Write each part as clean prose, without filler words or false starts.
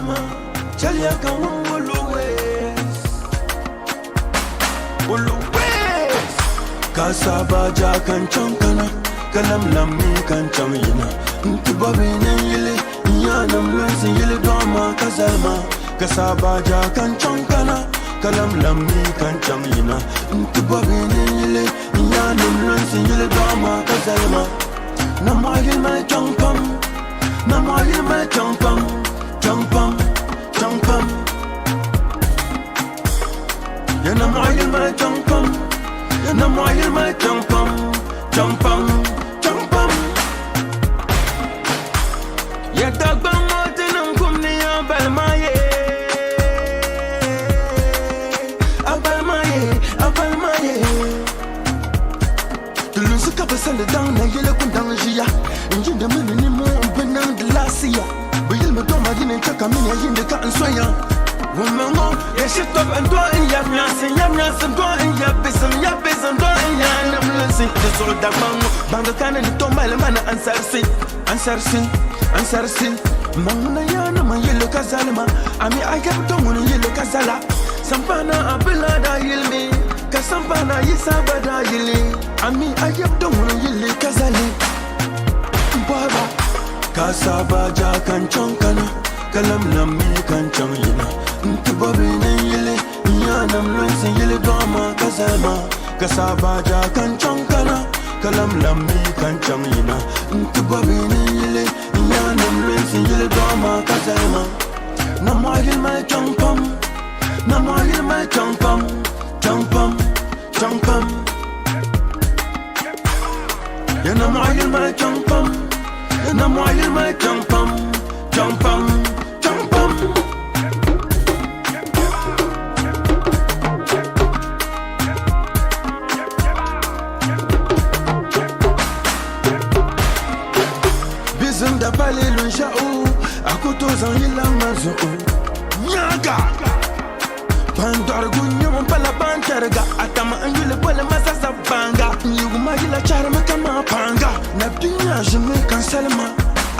kazalma chalia kan wuluwes kasabaja kan chankana kalam lammi kan chamina ntubabine yile yanam lansi yile dama kazalma kasabaja kan chankana kalam lammi kan chamina ntubabine yile yanam lansi yile dama kazalma namayil mal champam namayil mal champam champam champam ya namayil mal champam ya namayil mal champam champam champam ya dagbam motenam kumni abalmaye abalmaye abalmaye tulun suka basal dan na yele kun dan jiya injin da mun ni mu banan da lasiya bayil ma to maginin taka min yayin da ka an soya woman ya shit up and do in ya miasin do in ya besam do in ya nam lansi de so da mango banga kana ni to mal mana ansarsi manna ya na man yele kazalma ami agab to mun yele kazala sampana abila da yilmi ka sampana yisaba da yili ami agab to mun yele kazali baba kasaba ja kan chonkana kalam lammi kan chamina ntubabine yile yanam lansi yile dama kazalma kasabaja kan chonkana kalam lammi kan chamina ntubabine yile yanam lansi yile dama kazalma namayil mal champam namayil mal champam champam champam ya namayil mal champam ya namayil mal champam champam champam bizum da balilun sha'u akuto zan yila mazu nyaga pandar gunyo mon pala bantarga atama anjule pala masasa banga yuguma yila charma kama panga na dunya jeme kan salma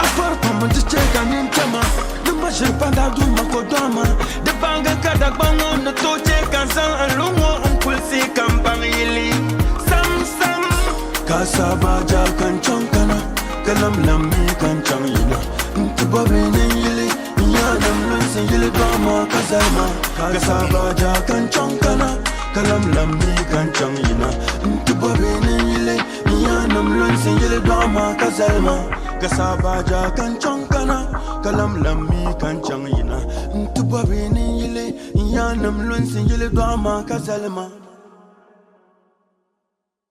apar pama de cheka nintama numa shirpanda du makodama de banga kada bango no to cheka san alungo umpulsi kan bangili sam kasabaja kan chankana kalam lammi kan chamina ntubabine yile yanam lansi yile dama kazalma kasabaja kan chankana kalam lammi kan chamina ntubabine yile yanam lansi yile dama kazalma kasabaja kan chankana kalam lammi kan chamina ntubabine yile yanam lansi yile dama kazalma